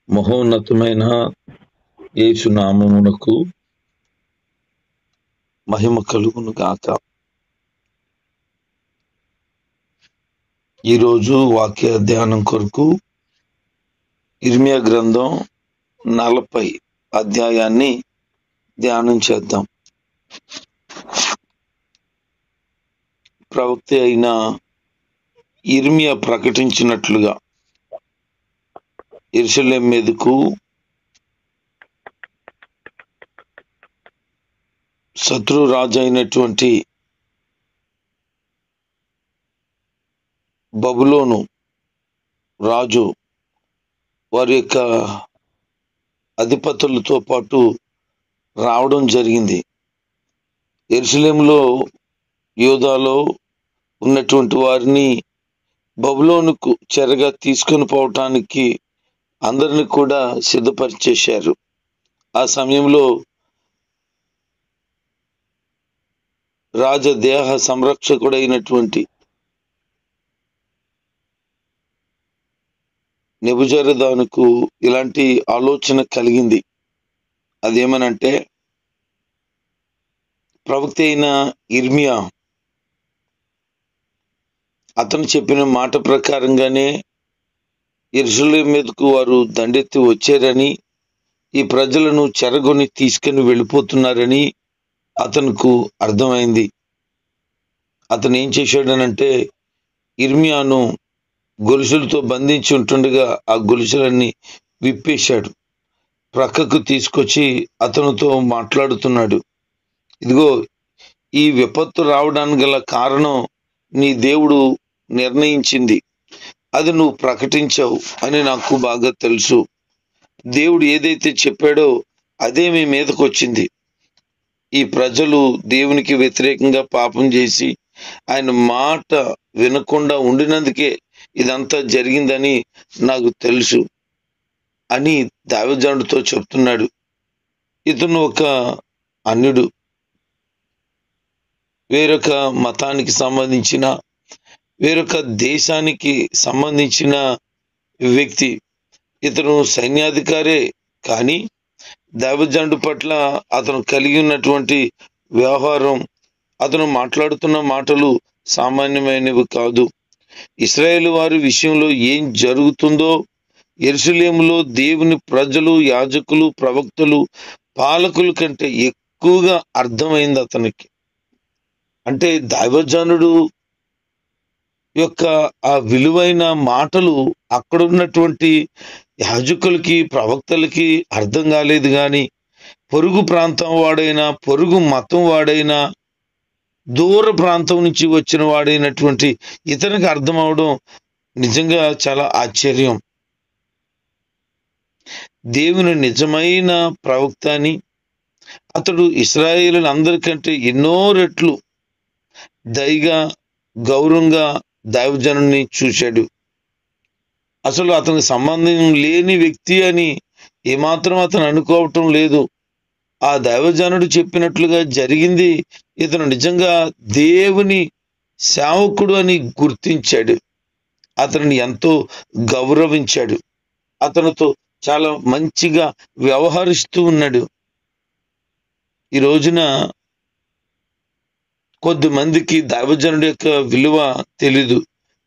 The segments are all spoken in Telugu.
మహోన్నతమైన యేసు నామమునకు మహిమ కలుగును గాక. ఈరోజు వాక్య ధ్యానం కొరకు ఇర్మియా గ్రంథం 40 అధ్యాయాన్ని ధ్యానం చేద్దాం. ప్రవక్త అయిన ఇర్మియా ప్రకటించినట్లుగా యెరూషలేము మీదకు శత్రు రాజు అయినటువంటి బబులోను రాజు వారి యొక్క అధిపతులతో పాటు రావడం జరిగింది. యెరూషలేములో యూదాలో ఉన్నటువంటి వారిని బబులోనుకు చెరగా తీసుకొని పోవటానికి అందరిని కూడా సిద్ధపరిచేశారు. ఆ సమయంలో రాజదేహ సంరక్షకుడైనటువంటి నెబుజరదానుకు ఇలాంటి ఆలోచన కలిగింది. అదేమనంటే, ప్రవక్త అయిన ఇర్మియా అతను చెప్పిన మాట ప్రకారంగానే యెరూషలేము మీదకు వారు దండెత్తి వచ్చారని, ఈ ప్రజలను చెరగొని తీసుకుని వెళ్ళిపోతున్నారని అతనుకు అర్థమైంది. అతను ఏం చేశాడనంటే, ఇర్మియాను గొలుసులతో బంధించి ఉంటుండగా ఆ గొలుసులన్నీ విప్పేశాడు. ప్రక్కకు తీసుకొచ్చి అతనితో మాట్లాడుతున్నాడు. ఇదిగో, ఈ విపత్తు రావడానికి గల కారణం నీ దేవుడు నిర్ణయించింది, అది నువ్వు ప్రకటించావు అని నాకు బాగా తెలుసు. దేవుడు ఏదైతే చెప్పాడో అదే మీ మీదకు వచ్చింది. ఈ ప్రజలు దేవునికి వ్యతిరేకంగా పాపం చేసి ఆయన మాట వినకుండా ఉండినందుకే ఇదంతా జరిగిందని నాకు తెలుసు అని దైవజనుడితో చెప్తున్నాడు. ఇతను ఒక అన్యుడు, వేరొక మతానికి సంబంధించిన, వేరొక దేశానికి సంబంధించిన వ్యక్తి. ఇతను సైన్యాధికారే, కానీ దైవజనుడి పట్ల అతను కలిగి ఉన్నటువంటి వ్యవహారం, అతను మాట్లాడుతున్న మాటలు సామాన్యమైనవి కాదు. ఇశ్రాయేలు వారి విషయంలో ఏం జరుగుతుందో యెరూషలేములో దేవుని ప్రజలు, యాజకులు, ప్రవక్తలు, పాలకుల కంటే ఎక్కువగా అర్థమైంది అతనికి. అంటే దైవజనుడు యొక్క ఆ విలువైన మాటలు అక్కడున్నటువంటి యాజకులకి, ప్రవక్తలకి అర్థం కాలేదు. కానీ పొరుగు ప్రాంతం వాడైనా, పొరుగు మతం వాడైనా, దూర ప్రాంతం నుంచి వచ్చిన వాడైనటువంటి ఇతనికి అర్థం అవడం నిజంగా చాలా ఆశ్చర్యం. దేవుని నిజమైన ప్రవక్త అని, అతడు ఇశ్రాయేలులందరికంటే ఎన్నో రెట్లు దయగా, గౌరవంగా దైవజనుని చూశాడు. అసలు అతనికి సంబంధం లేని వ్యక్తి అని ఏమాత్రం అతను అనుకోవటం లేదు. ఆ దైవజనుడు చెప్పినట్లుగా జరిగింది. ఇతను నిజంగా దేవుని సేవకుడు అని గుర్తించాడు. అతనిని ఎంతో గౌరవించాడు. అతనితో చాలా మంచిగా వ్యవహరిస్తూ ఉన్నాడు. ఈ రోజున కొద్ది మందికి దైవజనుడి యొక్క విలువ తెలీదు.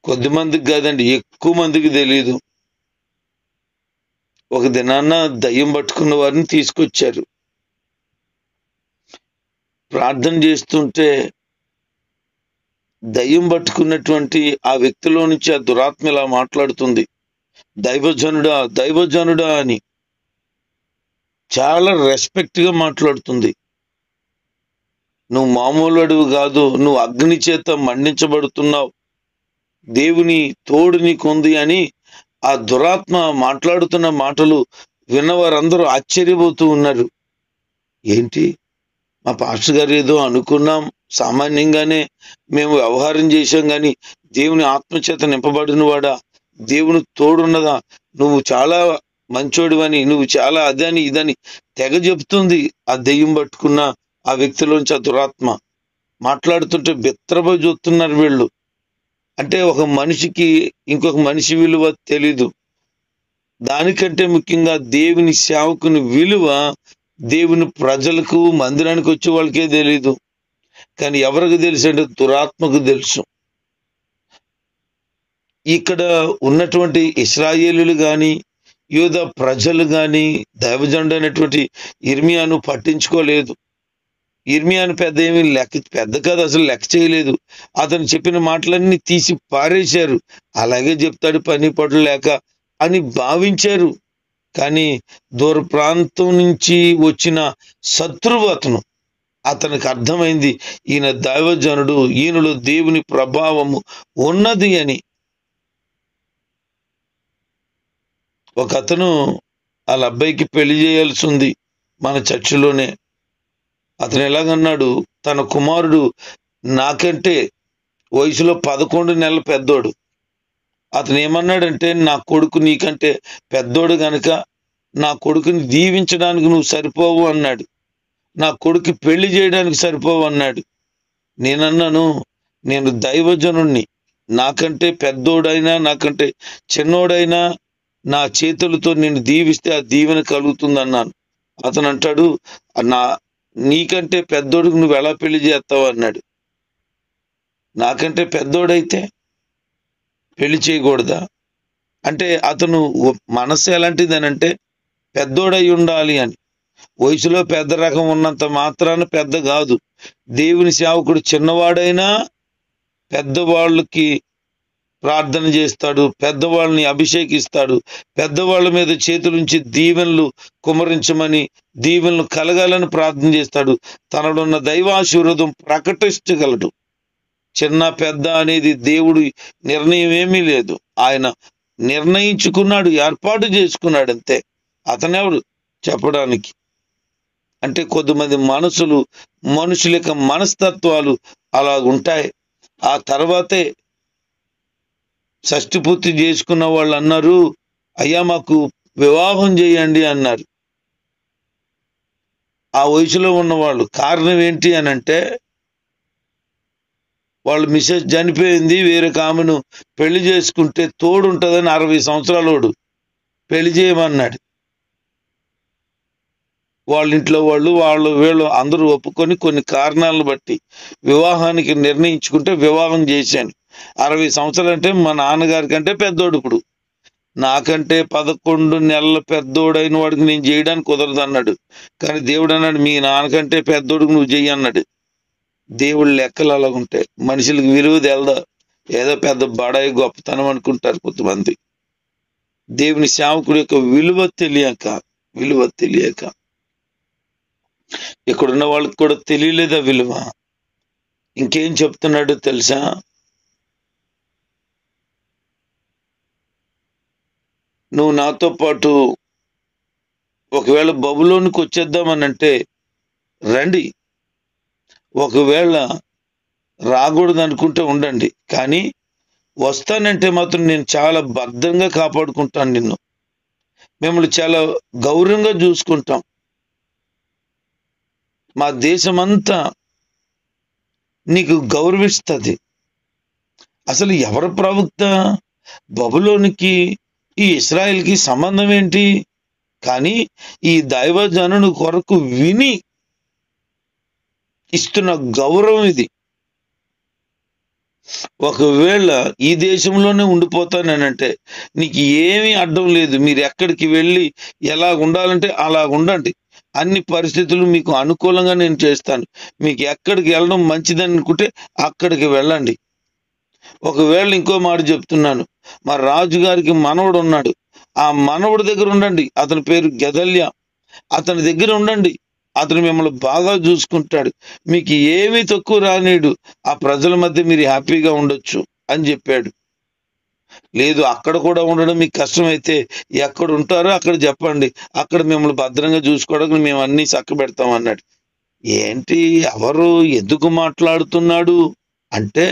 కొద్ది మందికి కాదండి, ఎక్కువ మందికి తెలీదు. ఒక దినాన్న దయ్యం పట్టుకున్న వారిని తీసుకొచ్చారు. ప్రార్థన చేస్తుంటే దయ్యం పట్టుకున్నటువంటి ఆ వ్యక్తిలో నుంచి ఆ దురాత్మ ఇలా మాట్లాడుతుంది, దైవజనుడా, దైవజనుడా అని. చాలా రెస్పెక్ట్గా మాట్లాడుతుంది. నువ్వు మామూలు అడుగు కాదు, నువ్వు అగ్ని చేత మండించబడుతున్నావు, దేవుని తోడు నీకుంది అని ఆ దురాత్మ మాట్లాడుతున్న మాటలు విన్నవారందరూ ఆశ్చర్యపోతూ ఉన్నారు. ఏంటి, మా పాస్టర్ గారు ఏదో అనుకున్నాం, సామాన్యంగానే మేము వ్యవహారం చేశాం, కానీ దేవుని ఆత్మచేత నింపబడిన వాడా, దేవుని తోడున్నదా, నువ్వు చాలా మంచోడివని, నువ్వు చాలా అదని ఇదని తెగ చెప్తుంది. ఆ దెయ్యం పట్టుకున్న ఆ వ్యక్తిలోంచి ఆ దురాత్మ మాట్లాడుతుంటే బెత్తరబోయి చూస్తున్నారు వీళ్ళు. అంటే ఒక మనిషికి ఇంకొక మనిషి విలువ తెలీదు. దానికంటే ముఖ్యంగా దేవుని సేవకుని విలువ దేవుని ప్రజలకు మందిరానికి వచ్చే వాళ్ళకే తెలీదు. కానీ ఎవరికి తెలుసు అంటే దురాత్మకు తెలుసు. ఇక్కడ ఉన్నటువంటి ఇశ్రాయేలులు గాని యూదా ప్రజలు గాని దైవజనుడు అనేటువంటి యిర్మీయాను పట్టించుకోలేదు. యిర్మీయాను పెద్ద కాదు, అసలు లెక్క చేయలేదు. అతను చెప్పిన మాటలన్నీ తీసి పారేశారు. అలాగే చెప్తాడు, పని పట్ల లేక అని భావించారు. కానీ దూర ప్రాంతం నుంచి వచ్చిన శత్రువు అతనికి అర్థమైంది, ఈయన దైవజనుడు, ఈయనలో దేవుని ప్రభావము ఉన్నది అని. ఒక అతను వాళ్ళ అబ్బాయికి పెళ్లి చేయాల్సి ఉంది మన చర్చిలోనే. అతను ఎలాగన్నాడు, తన కుమారుడు నాకంటే వయసులో 11 నెలల పెద్దోడు. అతను ఏమన్నాడంటే, నా కొడుకు నీకంటే పెద్దోడు గనక నా కొడుకుని దీవించడానికి నువ్వు సరిపోవు అన్నాడు. నా కొడుకు పెళ్లి చేయడానికి సరిపోవు అన్నాడు. నేనన్నాను, నేను దైవజనుణ్ణి, నాకంటే పెద్దోడైనా నాకంటే చిన్నోడైనా నా చేతులతో నేను దీవిస్తే ఆ దీవెన కలుగుతుంది అన్నాను. అతను అంటాడు, నీకంటే పెద్దోడికి నువ్వు ఎలా పెళ్లి చేస్తావు అన్నాడు. నాకంటే పెద్దోడైతే పెళ్లి చేయకూడదా అంటే, అతను మనసు ఎలాంటిది అని అంటే పెద్దోడై ఉండాలి అని. వయసులో పెద్ద రకం ఉన్నంత మాత్రాన పెద్ద కాదు. దేవుని సేవకుడు చిన్నవాడైనా పెద్దవాళ్ళకి ప్రార్థన చేస్తాడు, పెద్దవాళ్ళని అభిషేకిస్తాడు, పెద్దవాళ్ళ మీద చేతులుంచి దీవెనలు కుమరించమని, దీవెనలు కలగాలని ప్రార్థన చేస్తాడు. తనడున్న దైవాశీర్వాదం ప్రకటించగలడు. చిన్న పెద్ద అనేది దేవుడి నిర్ణయం ఏమీ లేదు. ఆయన నిర్ణయించుకున్నాడు, ఏర్పాటు చేసుకున్నాడు, అంతే. అతనెవరు చెప్పడానికి? అంటే కొద్దిమంది మనుషుల యొక్క మనస్తత్వాలు అలా ఉంటాయి. ఆ తర్వాతే షష్ఠి పూర్తి చేసుకున్న వాళ్ళు అన్నారు, అయ్యా మాకు వివాహం చేయండి అన్నారు. ఆ వయసులో ఉన్నవాళ్ళు. కారణం ఏంటి అని అంటే, వాళ్ళ మిసెస్ చనిపోయింది, వేరే ఆమెను పెళ్లి చేసుకుంటే తోడుంటుందని 60 సంవత్సరాలోడు పెళ్లి చేయమన్నాడు. వాళ్ళ ఇంట్లో వీళ్ళు అందరూ ఒప్పుకొని కొన్ని కారణాలను బట్టి వివాహానికి నిర్ణయించుకుంటే వివాహం చేశాను. 60 సంవత్సరాలు అంటే మా నాన్నగారి కంటే పెద్దోడు. ఇప్పుడు నాకంటే 11 నెలల పెద్దోడైన వాడికి నేను చేయడానికి కుదరదు అన్నాడు. కానీ దేవుడు అన్నాడు, మీ నాన్నకంటే పెద్దోడికి నువ్వు చెయ్యి అన్నాడు. దేవుడి లెక్కలు అలాగుంటాయి. మనుషులకు విలువ తెలదా, ఏదో పెద్ద బడాయి గొప్పతనం అనుకుంటారు కొంతమంది. దేవుని సేవకుడి యొక్క విలువ తెలియక ఇక్కడున్న వాళ్ళకి కూడా తెలియలేదా విలువ. ఇంకేం చెప్తున్నాడో తెలుసా? నువ్వు నాతో పాటు ఒకవేళ బబులోనికి వచ్చేద్దామనంటే రండి, ఒకవేళ రాకూడదు అనుకుంటే ఉండండి, కానీ వస్తానంటే మాత్రం నేను చాలా భద్రంగా కాపాడుకుంటాను నిన్ను. మిమ్మల్ని చాలా గౌరవంగా చూసుకుంటాం. మా దేశమంతా నీకు గౌరవిస్తుంది. అసలు ఎవరు ప్రవక్త? బబులోనికి ఈ ఇశ్రాయేల్కి సంబంధం ఏంటి? కానీ ఈ దైవజనుని కొరకు విని ఇస్తున్న గౌరవం ఇది. ఒకవేళ ఈ దేశంలోనే ఉండిపోతానంటే నీకు ఏమీ అడ్డం లేదు. మీరు ఎక్కడికి వెళ్ళి ఎలా ఉండాలంటే అలా ఉండండి. అన్ని పరిస్థితులు మీకు అనుకూలంగా నేను చేస్తాను. మీకు ఎక్కడికి వెళ్ళడం మంచిదని అనుకుంటే అక్కడికి వెళ్ళండి. ఒకవేళ ఇంకో మాట చెప్తున్నాను, మా రాజుగారికి మనవడు ఉన్నాడు, ఆ మనవడి దగ్గర ఉండండి. అతని పేరు గెదల్యా. అతని దగ్గర ఉండండి. అతను మిమ్మల్ని బాగా చూసుకుంటాడు. మీకు ఏమీ తక్కువ రానీడు. ఆ ప్రజల మధ్య మీరు హ్యాపీగా ఉండొచ్చు అని చెప్పాడు. లేదు, అక్కడ కూడా ఉండడం మీకు కష్టమైతే ఎక్కడ ఉంటారో అక్కడ చెప్పండి, అక్కడ మిమ్మల్ని భద్రంగా చూసుకోవడానికి మేము అన్ని చక్కబెడతాం అన్నాడు. ఏంటి, ఎవరు ఎందుకు మాట్లాడుతున్నాడు అంటే,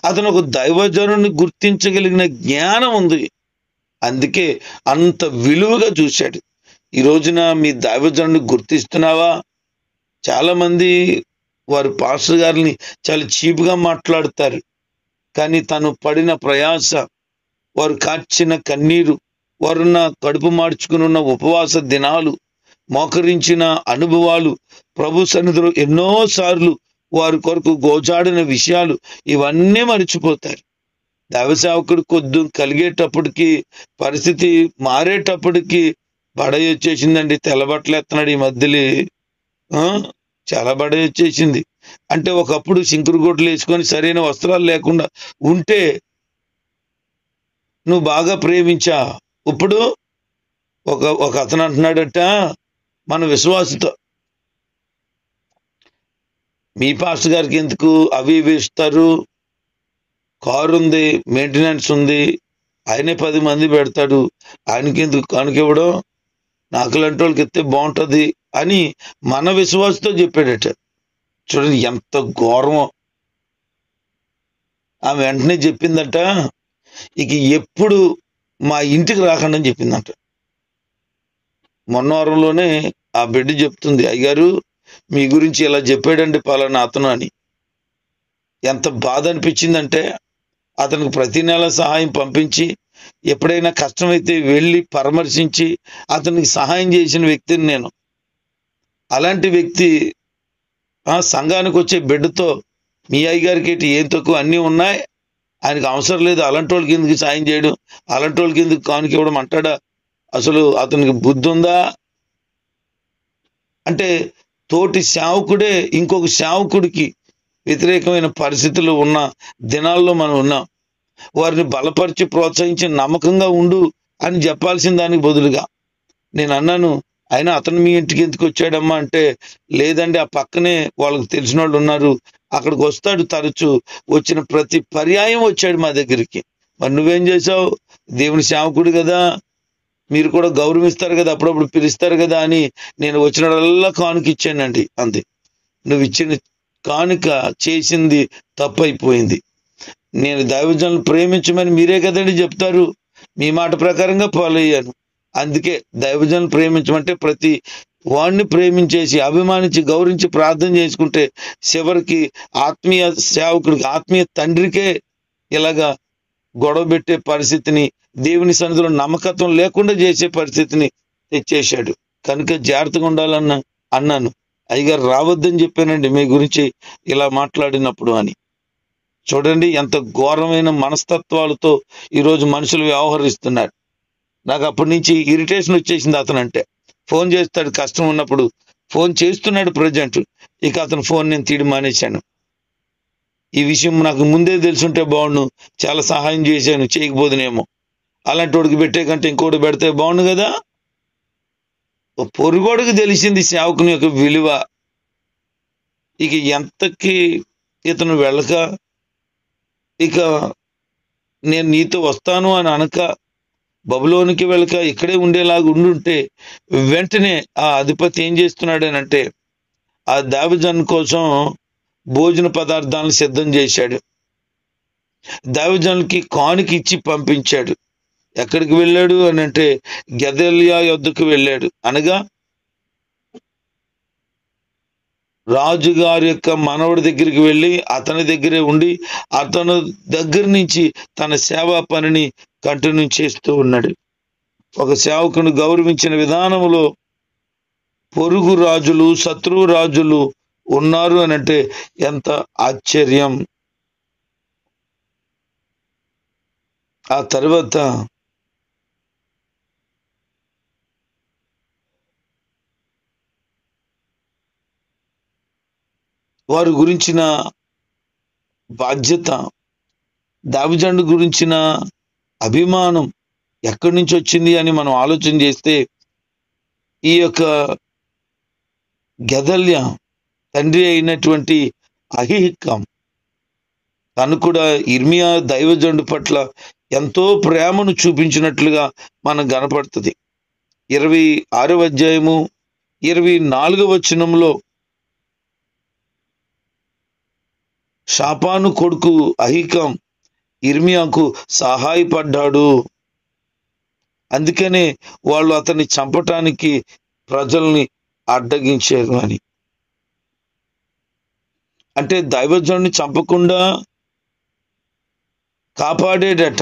అతను ఒక దైవజనుని గుర్తించగలిగిన జ్ఞానం ఉంది. అందుకే అంత విలువగా చూశాడు. ఈ రోజున మీ దైవజనుని గుర్తిస్తున్నావా? చాలా మంది వారి పాస్టర్ గారిని చాలా చీప్గా మాట్లాడతారు. కానీ తను పడిన ప్రయాస, వారు కార్చిన కన్నీరు, వారున్న కడుపు మార్చుకుని ఉన్న ఉపవాస దినాలు, మోకరించిన అనుభవాలు, ప్రభు సన్నిధిలో ఎన్నోసార్లు వారి కొరకు గోజాడిన విషయాలు ఇవన్నీ మర్చిపోతారు. దైవసేవకుడు కొద్దు కలిగేటప్పటికి, పరిస్థితి మారేటప్పటికి బడై వచ్చేసిందండి. తెల్లబట్టలు ఎత్తనాడు ఈ మధ్యలో. చాలా బడై వచ్చేసింది. అంటే ఒకప్పుడు సింకురు గుడ్లు వేసుకొని సరైన వస్త్రాలు లేకుండా ఉంటే నువ్వు బాగా ప్రేమించా. ఇప్పుడు ఒక అతను అంటున్నాడట, మన విశ్వాసతో, మీ పాస్టర్ గారికి ఎందుకు అవి ఇవి ఇస్తారు, కారు ఉంది, మెయింటెనెన్స్ ఉంది, ఆయనే 10 మంది పెడతాడు, ఆయనకి ఎందుకు కానుకివ్వడం, నాకు లాంటి వాళ్ళకి ఇస్తే బాగుంటుంది అని మన విశ్వాసతో చెప్పాడట. చూడండి ఎంత ఘోరమో. ఆమె వెంటనే చెప్పిందట, ఇక ఎప్పుడు మా ఇంటికి రాకండి అని చెప్పిందంట. మొన్న వారంలోనే ఆ బిడ్డ చెప్తుంది, అయ్యగారు మీ గురించి ఇలా చెప్పాడండి పలానా అతను అని. ఎంత బాధ అనిపించిందంటే, అతనికి ప్రతి నెల సహాయం పంపించి, ఎప్పుడైనా కష్టమైతే వెళ్ళి పరామర్శించి అతనికి సహాయం చేసిన వ్యక్తిని నేను. అలాంటి వ్యక్తి సంఘానికి వచ్చే బిడ్డతో, మీ అయ్యగారికి ఏంటి ఏం తక్కువ, అన్నీ ఉన్నాయి, ఆయనకు అవసరం లేదు, అలాంటి వాళ్ళకి ఎందుకు సాయం చేయడం, అలాంటి వాళ్ళకి ఎందుకు కానుక ఇవ్వడం అంటాడా? అసలు అతనికి బుద్ధి ఉందా? అంటే తోటి సేవకుడే ఇంకొక సేవకుడికి వ్యతిరేకమైన పరిస్థితులు ఉన్న దినాల్లో మనం ఉన్నాం. వారిని బలపరిచి ప్రోత్సహించి నమ్మకంగా ఉండు అని చెప్పాల్సిన దానికి బదులుగా నేను అన్నాను, అయినా అతను మీ ఇంటికి ఎందుకు వచ్చాడమ్మా అంటే, లేదండి ఆ పక్కనే వాళ్ళకి తెలిసిన వాళ్ళు ఉన్నారు, అక్కడికి వస్తాడు తరచు, వచ్చిన ప్రతి పర్యాయం వచ్చాడు మా దగ్గరికి. మరి నువ్వేం చేసావు? దేవుని సేవకుడు కదా, మీరు కూడా గౌరవిస్తారు కదా, అప్పుడప్పుడు పిలుస్తారు కదా అని నేను వచ్చినడల్లా కానుక ఇచ్చానండి అంతే. నువ్వు ఇచ్చిన కానుక చేసింది తప్పైపోయింది. నేను దైవజనులను ప్రేమించమని మీరే కదండి చెప్తారు, మీ మాట ప్రకారంగా ఫాలో అయ్యాను. అందుకే దైవజనులను ప్రేమించమంటే ప్రతి వాడిని ప్రేమించేసి అభిమానించి గౌరవించి ప్రార్థన చేసుకుంటే చివరికి ఆత్మీయ సేవకుడికి, ఆత్మీయ తండ్రికే ఇలాగా గొడవ పెట్టే పరిస్థితిని, దేవుని సన్నిధిలో నమ్మకత్వం లేకుండా చేసే పరిస్థితిని తెచ్చేశాడు. కనుక జాగ్రత్తగా ఉండాలన్న అన్నాను. అయ్యగారు రావద్దని చెప్పానండి మీ గురించి ఇలా మాట్లాడినప్పుడు అని. చూడండి ఎంత ఘోరమైన మనస్తత్వాలతో ఈరోజు మనుషులు వ్యవహరిస్తున్నారు. నాకు అప్పటి నుంచి ఇరిటేషన్ వచ్చేసింది. అతనంటే ఫోన్ చేస్తాడు, కష్టం ఉన్నప్పుడు ఫోన్ చేస్తున్నాడు ప్రజెంట్, ఇక అతను ఫోన్ నేను తీయడం మానేశాను. ఈ విషయం నాకు ముందే తెలుసుంటే బాగుండు, చాలా సహాయం చేశాను, చేయకపోదునేమో. అలాంటి వాడికి పెట్టే కంటే ఇంకోటి పెడితే బాగుండు కదా. పొరుగోడికి తెలిసింది సేవకుని యొక్క విలువ. ఇక ఎంతకి ఇతను వెళ్ళక, ఇక నేను నీతో వస్తాను అని అనక, బబులోనికి వెళ్ళక ఇక్కడే ఉండేలాగా ఉండుంటే, వెంటనే ఆ అధిపతి ఏం చేస్తున్నాడనంటే ఆ దైవజన్ కోసం భోజన పదార్థాలను సిద్ధం చేశాడు. దైవజనులకి కానుక ఇచ్చి పంపించాడు. ఎక్కడికి వెళ్ళాడు అని అంటే గెదల్యా యొద్దకు వెళ్ళాడు. అనగా రాజుగారి యొక్క మనవడి దగ్గరికి వెళ్ళి అతని దగ్గరే ఉండి అతను దగ్గర నుంచి తన సేవా పనిని కంటిన్యూ చేస్తూ ఉన్నాడు. ఒక సేవకుని గౌరవించిన విధానంలో పొరుగు రాజులు, శత్రువు రాజులు ఉన్నారు అని అంటే ఎంత ఆశ్చర్యం. ఆ తర్వాత వారి గురించిన బాధ్యత, దావిజండు గురించిన అభిమానం ఎక్కడి నుంచి వచ్చింది అని మనం ఆలోచన చేస్తే, ఈ యొక్క గెదల్య తండ్రి అయినటువంటి అహీకాం తను కూడా ఇర్మియా దైవజండు పట్ల ఎంతో ప్రేమను చూపించినట్లుగా మనకు కనపడుతుంది. 26వ అధ్యాయము 24వ వచనంలో షాపాను కొడుకు అహీకాం ఇర్మియాకు సహాయపడ్డాడు, అందుకనే వాళ్ళు అతన్ని చంపటానికి ప్రజల్ని అడ్డగించారు అని. అంటే దైవజనుడిని చంపకుండా కాపాడేడట.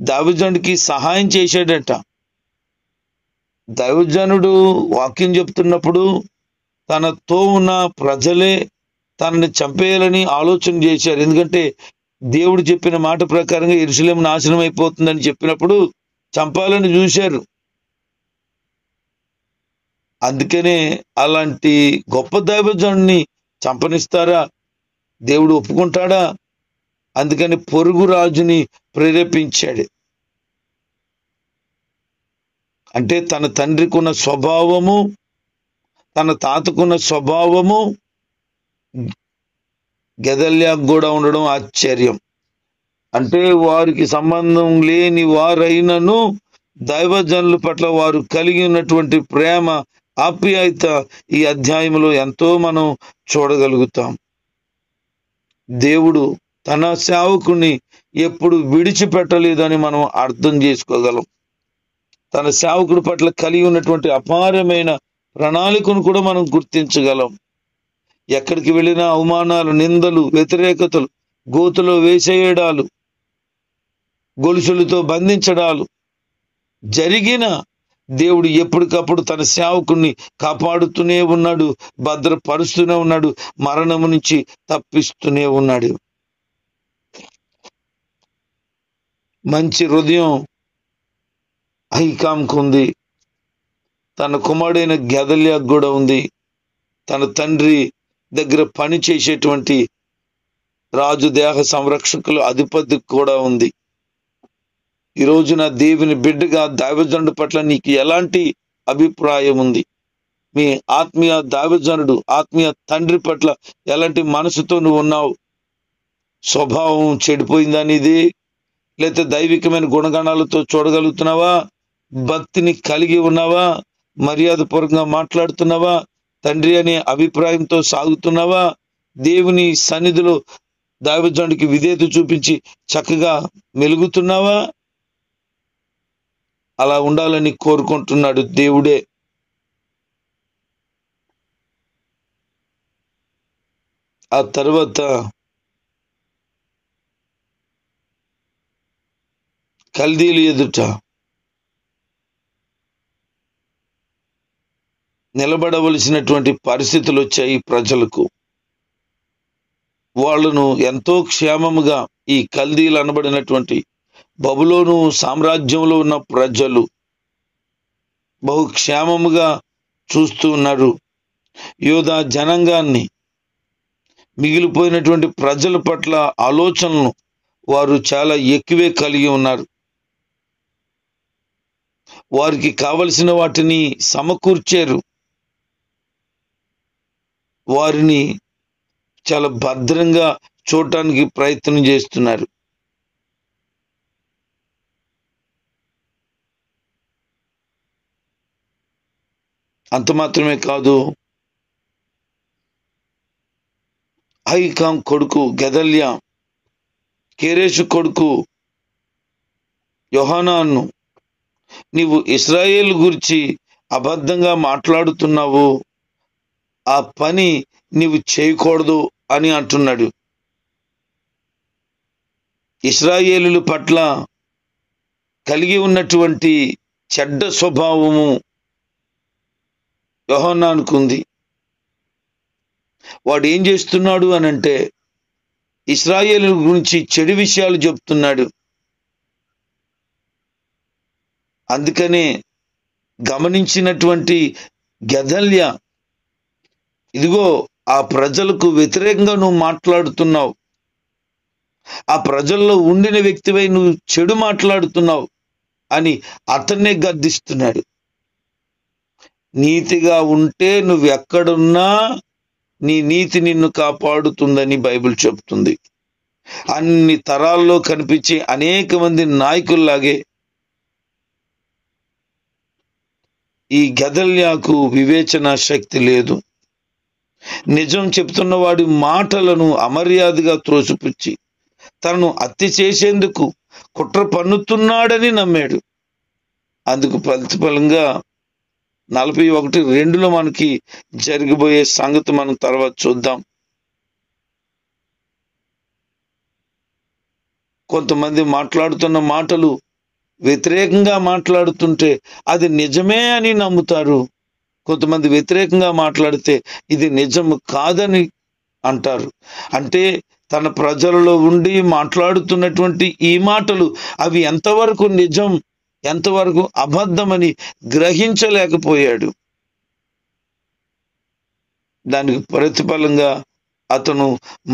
దైవజనుడికి సహాయం చేశాడట. దైవజనుడు వాక్యం చెప్తున్నప్పుడు తనతో ఉన్న ప్రజలే తనని చంపేయాలని ఆలోచన చేశారు. ఎందుకంటే దేవుడు చెప్పిన మాట ప్రకారంగా యెరూషలేము నాశనం అయిపోతుందని చెప్పినప్పుడు చంపాలని చూశారు. అందుకనే అలాంటి గొప్ప దైవజనుడిని చంపనిస్తారా? దేవుడు ఒప్పుకుంటాడా? అందుకని పొరుగు రాజుని ప్రేరేపించాడు. అంటే తన తండ్రికి ఉన్న స్వభావము, తన తాతకున్న స్వభావము గెదల్యాకు కూడా ఉండడం ఆశ్చర్యం. అంటే వారికి సంబంధం లేని వారైనను దైవజనుల పట్ల వారు కలిగి ఉన్నటువంటి ప్రేమ, ఆప్యాయత ఈ అధ్యాయంలో ఎంతో మనం చూడగలుగుతాం. దేవుడు తన సేవకుని ఎప్పుడు విడిచిపెట్టలేదని మనం అర్థం చేసుకోగలం. తన సేవకుడి పట్ల కలిగి ఉన్నటువంటి అపారమైన ప్రణాళికను కూడా మనం గుర్తించగలం. ఎక్కడికి వెళ్ళినా అవమానాలు, నిందలు, వ్యతిరేకతలు, గోతులో వేసేయడాలు, గొలుసులతో బంధించడాలు జరిగిన దేవుడు ఎప్పటికప్పుడు తన సేవకుని కాపాడుతూనే ఉన్నాడు, భద్రపరుస్తూనే ఉన్నాడు, మరణము నుంచి తప్పిస్తూనే ఉన్నాడు. మంచి హృదయం అహికాంకు ఉంది, తన కుమారుడైన గెదల్యాకు కూడా ఉంది, తన తండ్రి దగ్గర పని చేసేటువంటి రాజు దేహ సంరక్షకులు అధిపతికి కూడా ఉంది. ఈ రోజున దేవుని బిడ్డగా దైవజనుడి పట్ల నీకు ఎలాంటి అభిప్రాయం ఉంది? మీ ఆత్మీయ దైవజనుడు, ఆత్మీయ తండ్రి పట్ల ఎలాంటి మనసుతో నువ్వు ఉన్నావు? స్వభావం చెడిపోయిందా నీది? లేకపోతే దైవికమైన గుణగణాలతో చూడగలుగుతున్నావా? భక్తిని కలిగి ఉన్నావా? మర్యాదపూర్వకంగా మాట్లాడుతున్నావా? తండ్రి అనే అభిప్రాయంతో సాగుతున్నావా? దేవుని సన్నిధిలో దైవజనుడికి విధేయత చూపించి చక్కగా మెలుగుతున్నావా? అలా ఉండాలని కోరుకుంటున్నాడు దేవుడే. ఆ తర్వాత కల్దీలు ఎదుట నిలబడవలసినటువంటి పరిస్థితులు వచ్చాయి ప్రజలకు. వాళ్ళను ఎంతో క్షేమముగా ఈ కల్దీలు అనబడినటువంటి బబులోను సామ్రాజ్యంలో ఉన్న ప్రజలు బహు క్షేమముగా చూస్తూ ఉన్నారు. యూదా జనాంగాన్ని, మిగిలిపోయినటువంటి ప్రజల పట్ల ఆలోచనలను వారు చాలా ఎక్కువే కలిగి ఉన్నారు. వారికి కావలసిన వాటిని సమకూర్చారు. వారిని చాలా భద్రంగా చూడటానికి ప్రయత్నం చేస్తున్నారు. అంత మాత్రమే కాదు, అహికాం కొడుకు గెదల్యా, కేరేషు కొడుకు యోహానాను, నీవు ఇశ్రాయేలు గురించి అబద్ధంగా మాట్లాడుతున్నావు, ఆ పని నీవు చేయకూడదు అని అంటున్నాడు. ఇశ్రాయేలుల పట్ల కలిగి ఉన్నటువంటి చెడ్డ స్వభావము యోహానానుకు ఉంది. వాడు ఏం చేస్తున్నాడు అనంటే ఇశ్రాయేలు గురించి చెడు విషయాలు చెప్తున్నాడు. అందుకనే గమనించినటువంటి గెదల్యా, ఇదిగో ఆ ప్రజలకు వ్యతిరేకంగా నువ్వు మాట్లాడుతున్నావు, ఆ ప్రజల్లో ఉండిన వ్యక్తివై నువ్వు చెడు మాట్లాడుతున్నావు అని అతన్నే గద్దిస్తున్నాడు. నీతిగా ఉంటే నువ్వు ఎక్కడున్నా నీ నీతి నిన్ను కాపాడుతుందని బైబిల్ చెప్తుంది. అన్ని తరాల్లో కనిపించే అనేక మంది నాయకుల్లాగే ఈ గెదల్యాకు వివేచన శక్తి లేదు. నిజం చెప్తున్న వాడి మాటలను అమర్యాదగా త్రోసిపుచ్చి తనను హత్య చేసేందుకు కుట్ర పన్నుతున్నాడని నమ్మాడు. అందుకు ప్రతిఫలంగా 41:2 మనకి జరిగిపోయే సంగతి మనం తర్వాత చూద్దాం. కొంతమంది మాట్లాడుతున్న మాటలు వ్యతిరేకంగా మాట్లాడుతుంటే అది నిజమే అని నమ్ముతారు. కొంతమంది వ్యతిరేకంగా మాట్లాడితే ఇది నిజము కాదని అంటారు. అంటే తన ప్రజలలో ఉండి మాట్లాడుతున్నటువంటి ఈ మాటలు అవి ఎంతవరకు నిజం, ఎంతవరకు అబద్ధమని గ్రహించలేకపోయాడు. దానికి ప్రతిఫలంగా అతను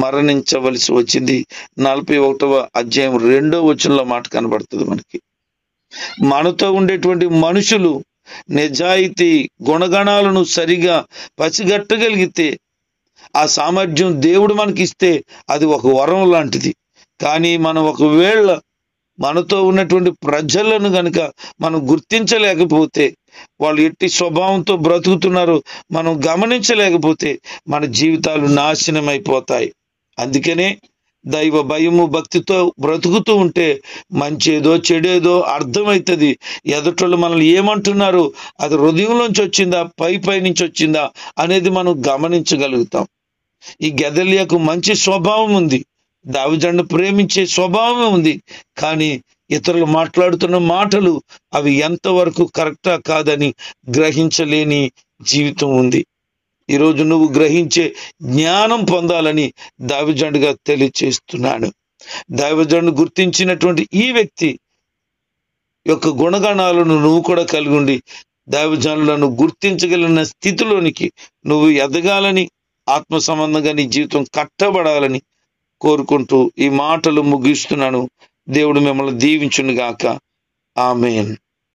మరణించవలసి వచ్చింది. 41వ అధ్యాయం 2వ వచనంలో మాట కనబడుతుంది మనకి. మనతో ఉండేటువంటి మనుషులు నిజాయితీ గుణగణాలను సరిగా పసిగట్టగలిగితే, ఆ సామర్థ్యం దేవుడు మనకిస్తే అది ఒక వరం లాంటిది. కానీ మనం ఒకవేళ మనతో ఉన్నటువంటి ప్రజలను గనుక మనం గుర్తించలేకపోతే, వాళ్ళు ఎట్టి స్వభావంతో బ్రతుకుతున్నారో మనం గమనించలేకపోతే మన జీవితాలు నాశనం అయిపోతాయి. అందుకనే దైవ భయము భక్తితో బ్రతుకుతూ ఉంటే మంచేదో చెడేదో అర్థమవుతుంది. ఎదుటోళ్ళు మనల్ని ఏమంటున్నారు, అది హృదయంలోంచి వచ్చిందా పై నుంచి వచ్చిందా అనేది మనం గమనించగలుగుతాం. ఈ గెదల్యాకు మంచి స్వభావం ఉంది, దావీదును ప్రేమించే స్వభావం ఉంది. కానీ ఇతరులు మాట్లాడుతున్న మాటలు అవి ఎంతవరకు కరెక్టా కాదని గ్రహించలేని జీవితం ఉంది. ఈరోజు నువ్వు గ్రహించే జ్ఞానం పొందాలని దావీదుగా తెలియచేస్తున్నాను. దావీదును గుర్తించినటువంటి ఈ వ్యక్తి యొక్క గుణగణాలను నువ్వు కూడా కలిగి ఉండి దావీదులను గుర్తించగలిగిన స్థితిలోనికి నువ్వు ఎదగాలని, ఆత్మ సంబంధంగా నీ జీవితం కట్టబడాలని కోరుకుంటూ ఈ మాటలు ముగిస్తున్నాను. దేవుడు మిమ్మల్ని దీవించును గాక. ఆమేన్.